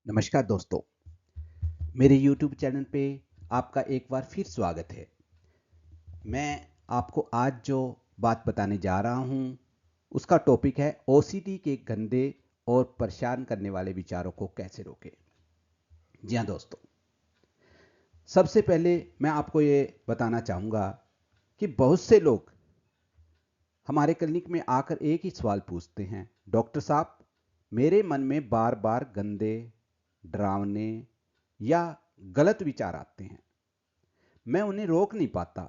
नमस्कार दोस्तों, मेरे YouTube चैनल पे आपका एक बार फिर स्वागत है। मैं आपको आज जो बात बताने जा रहा हूँ, उसका टॉपिक है ओसीडी के गंदे और परेशान करने वाले विचारों को कैसे रोकें। जी हाँ दोस्तों, सबसे पहले मैं आपको ये बताना चाहूँगा कि बहुत से लोग हमारे क्लिनिक में आकर एक ही सवाल पूछते हैं, डॉक्टर साहब, मेरे मन में बार बार गंदे, डरावने या गलत विचार आते हैं। मैं उन्हें रोक नहीं पाता।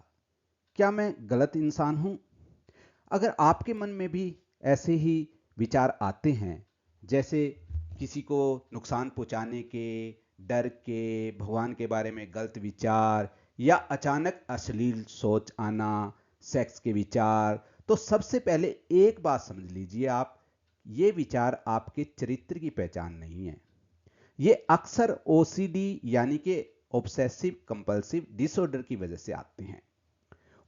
क्या मैं गलत इंसान हूं? अगर आपके मन में भी ऐसे ही विचार आते हैं, जैसे किसी को नुकसान पहुंचाने के, डर के, भगवान के बारे में गलत विचार या अचानक अश्लील सोच आना, सेक्स के विचार, तो सबसे पहले एक बात समझ लीजिए आप, ये विचार आपके चरित्र की पहचान नहीं है। ये अक्सर ओसीडी यानी कि ऑब्सेसिव कंपल्सिव डिसऑर्डर की वजह से आते हैं।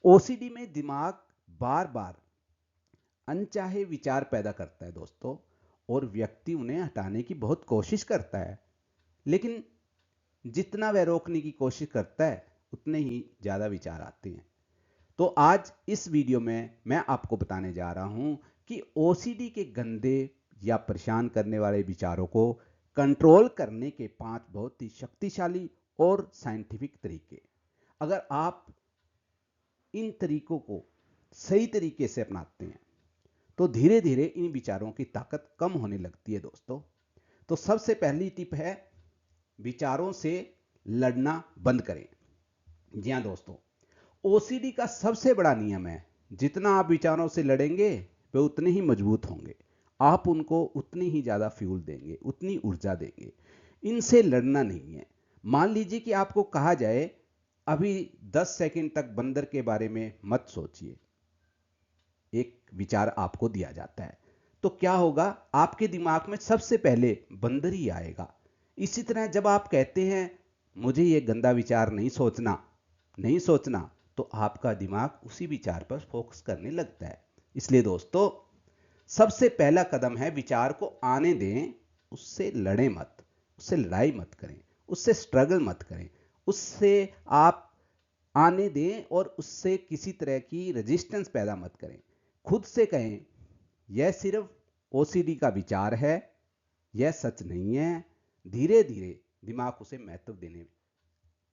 ओसीडी में दिमाग बार बार अनचाहे विचार पैदा करता है दोस्तों, और व्यक्ति उन्हें हटाने की बहुत कोशिश करता है, लेकिन जितना वह रोकने की कोशिश करता है उतने ही ज्यादा विचार आते हैं। तो आज इस वीडियो में मैं आपको बताने जा रहा हूं कि ओसीडी के गंदे या परेशान करने वाले विचारों को कंट्रोल करने के 5 बहुत ही शक्तिशाली और साइंटिफिक तरीके। अगर आप इन तरीकों को सही तरीके से अपनाते हैं तो धीरे धीरे इन विचारों की ताकत कम होने लगती है दोस्तों। तो सबसे पहली टिप है, विचारों से लड़ना बंद करें। जी हाँ दोस्तों, ओसीडी का सबसे बड़ा नियम है, जितना आप विचारों से लड़ेंगे वे उतने ही मजबूत होंगे। आप उनको उतनी ही ज्यादा फ्यूल देंगे, उतनी ऊर्जा देंगे। इनसे लड़ना नहीं है। मान लीजिए कि आपको कहा जाए अभी 10 सेकंड तक बंदर के बारे में मत सोचिए, एक विचार आपको दिया जाता है, तो क्या होगा, आपके दिमाग में सबसे पहले बंदर ही आएगा। इसी तरह जब आप कहते हैं मुझे ये गंदा विचार नहीं सोचना, नहीं सोचना, तो आपका दिमाग उसी विचार पर फोकस करने लगता है। इसलिए दोस्तों, सबसे पहला कदम है विचार को आने दें, उससे लड़ें मत, उससे लड़ाई मत करें, उससे स्ट्रगल मत करें, उससे आप आने दें और उससे किसी तरह की रेजिस्टेंस पैदा मत करें। खुद से कहें, यह सिर्फ ओसीडी का विचार है, यह सच नहीं है। धीरे धीरे दिमाग उसे महत्व देने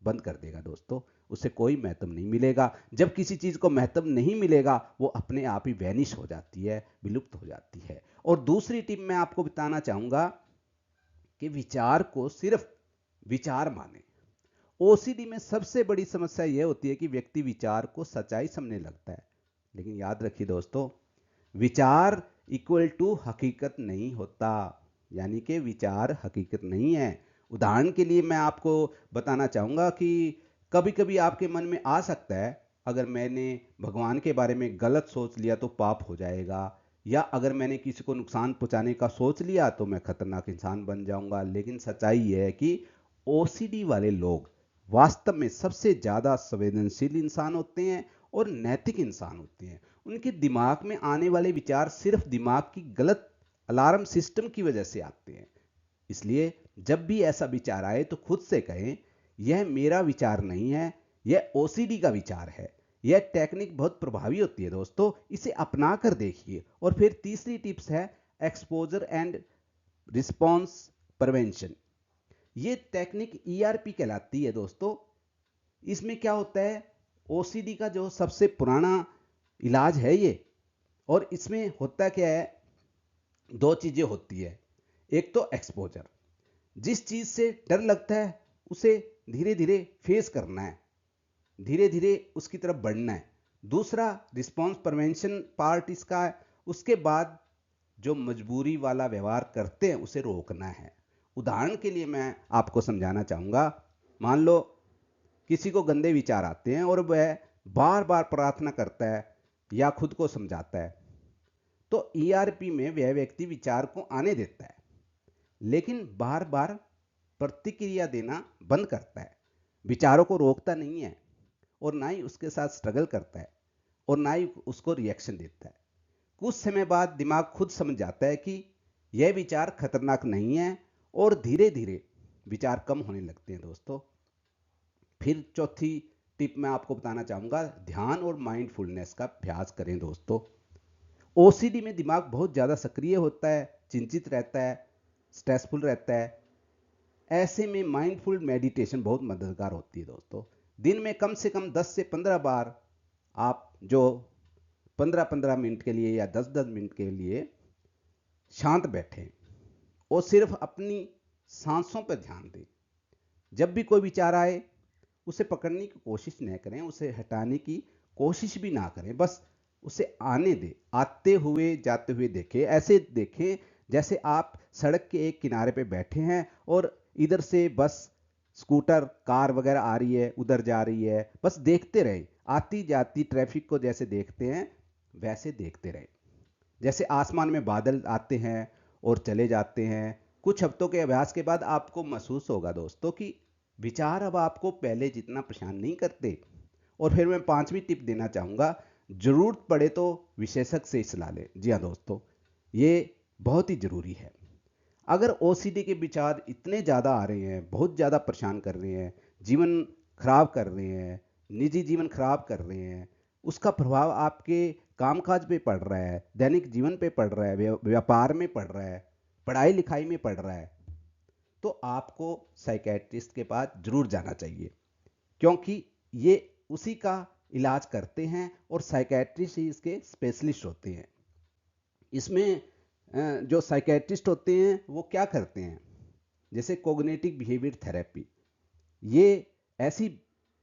बंद कर देगा दोस्तों, उसे कोई महत्व नहीं मिलेगा। जब किसी चीज को महत्व नहीं मिलेगा, वो अपने आप ही वैनिश हो जाती है, विलुप्त हो जाती है। और दूसरी टिप मैं आपको बताना चाहूंगा कि विचार को सिर्फ विचार माने। ओसीडी में सबसे बड़ी समस्या यह होती है कि व्यक्ति विचार को सच्चाई समझने लगता है, लेकिन याद रखिए दोस्तों, विचार इक्वल टू हकीकत नहीं होता। यानी कि विचार हकीकत नहीं है। उदाहरण के लिए मैं आपको बताना चाहूंगा कि कभी कभी आपके मन में आ सकता है, अगर मैंने भगवान के बारे में गलत सोच लिया तो पाप हो जाएगा, या अगर मैंने किसी को नुकसान पहुंचाने का सोच लिया तो मैं खतरनाक इंसान बन जाऊंगा। लेकिन सच्चाई यह है कि ओसीडी वाले लोग वास्तव में सबसे ज्यादा संवेदनशील इंसान होते हैं और नैतिक इंसान होते हैं। उनके दिमाग में आने वाले विचार सिर्फ दिमाग की गलत अलार्म सिस्टम की वजह से आते हैं। इसलिए जब भी ऐसा विचार आए तो खुद से कहें, यह मेरा विचार नहीं है, यह ओसीडी का विचार है। यह टेक्निक बहुत प्रभावी होती है दोस्तों, इसे अपना कर देखिए। और फिर तीसरी टिप्स है एक्सपोजर एंड रिस्पॉन्स प्रिवेंशन। ये टेक्निक ईआरपी कहलाती है दोस्तों। इसमें क्या होता है, ओसीडी का जो सबसे पुराना इलाज है ये, और इसमें होता क्या है, दो चीजें होती है। एक तो एक्सपोजर, जिस चीज से डर लगता है उसे धीरे धीरे फेस करना है, धीरे धीरे उसकी तरफ बढ़ना है। दूसरा रिस्पॉन्स प्रिवेंशन पार्ट इसका है, उसके बाद जो मजबूरी वाला व्यवहार करते हैं उसे रोकना है। उदाहरण के लिए मैं आपको समझाना चाहूंगा, मान लो किसी को गंदे विचार आते हैं और वह बार बार प्रार्थना करता है या खुद को समझाता है, तो ईआरपी में वह व्यक्ति विचार को आने देता है, लेकिन बार बार प्रतिक्रिया देना बंद करता है। विचारों को रोकता नहीं है, और ना ही उसके साथ स्ट्रगल करता है, और ना ही उसको रिएक्शन देता है। कुछ समय बाद दिमाग खुद समझ जाता है कि यह विचार खतरनाक नहीं है, और धीरे धीरे विचार कम होने लगते हैं दोस्तों। फिर चौथी टिप मैं आपको बताना चाहूँगा, ध्यान और माइंडफुलनेस का अभ्यास करें दोस्तों। ओसीडी में दिमाग बहुत ज़्यादा सक्रिय होता है, चिंतित रहता है, स्ट्रेसफुल रहता है। ऐसे में माइंडफुल मेडिटेशन बहुत मददगार होती है दोस्तों। दिन में कम से कम 10 से 15 बार आप जो 15-15 मिनट के लिए या 10-10 मिनट के लिए शांत बैठें और सिर्फ अपनी सांसों पर ध्यान दें। जब भी कोई विचार आए उसे पकड़ने की कोशिश न करें, उसे हटाने की कोशिश भी ना करें, बस उसे आने दें। आते हुए जाते हुए देखें, ऐसे देखें जैसे आप सड़क के एक किनारे पे बैठे हैं और इधर से बस स्कूटर कार वगैरह आ रही है, उधर जा रही है, बस देखते रहे। आती जाती ट्रैफिक को जैसे देखते हैं वैसे देखते रहे। जैसे आसमान में बादल आते हैं और चले जाते हैं। कुछ हफ्तों के अभ्यास के बाद आपको महसूस होगा दोस्तों कि विचार अब आपको पहले जितना परेशान नहीं करते। और फिर मैं पांचवी टिप देना चाहूँगा, जरूरत पड़े तो विशेषज्ञ से सलाह लें। जी हाँ दोस्तों, ये बहुत ही जरूरी है। अगर ओसीडी के विचार इतने ज़्यादा आ रहे हैं, बहुत ज़्यादा परेशान कर रहे हैं, जीवन खराब कर रहे हैं, निजी जीवन खराब कर रहे हैं, उसका प्रभाव आपके कामकाज पे पड़ रहा है, दैनिक जीवन पे पड़ रहा है, व्यापार में पड़ रहा है, पढ़ाई लिखाई में पड़ रहा है, तो आपको साइकेट्रिस्ट के पास जरूर जाना चाहिए, क्योंकि ये उसी का इलाज करते हैं और साइकेट्रिस्ट ही इसके स्पेशलिस्ट होते हैं। इसमें जो साइकेट्रिस्ट होते हैं वो क्या करते हैं, जैसे कोग्निटिव बिहेवियर थेरेपी, ये ऐसी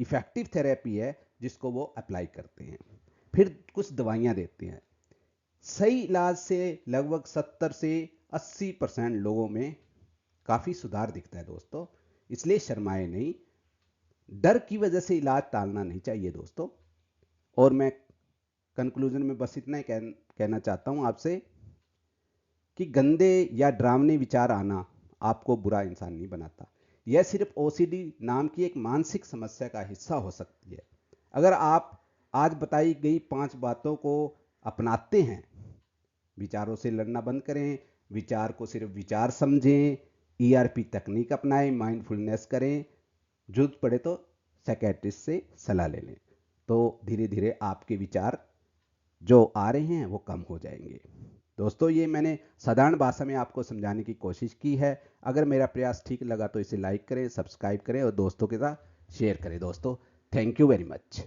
इफेक्टिव थेरेपी है जिसको वो अप्लाई करते हैं। फिर कुछ दवाइयाँ देते हैं। सही इलाज से लगभग 70 से 80% लोगों में काफ़ी सुधार दिखता है दोस्तों। इसलिए शर्माए नहीं, डर की वजह से इलाज टालना नहीं चाहिए दोस्तों। और मैं कंक्लूजन में बस इतना ही कहना चाहता हूँ आपसे कि गंदे या डरावने विचार आना आपको बुरा इंसान नहीं बनाता। यह सिर्फ ओसीडी नाम की एक मानसिक समस्या का हिस्सा हो सकती है। अगर आप आज बताई गई 5 बातों को अपनाते हैं, विचारों से लड़ना बंद करें, विचार को सिर्फ विचार समझें, ईआरपी तकनीक अपनाएं, माइंडफुलनेस करें, जरूरत पड़े तो साइकेट्रिस्ट से सलाह ले लें, तो धीरे धीरे आपके विचार जो आ रहे हैं वो कम हो जाएंगे। दोस्तों, ये मैंने साधारण भाषा में आपको समझाने की कोशिश की है। अगर मेरा प्रयास ठीक लगा तो इसे लाइक करें, सब्सक्राइब करें और दोस्तों के साथ शेयर करें। दोस्तों, थैंक यू वेरी मच।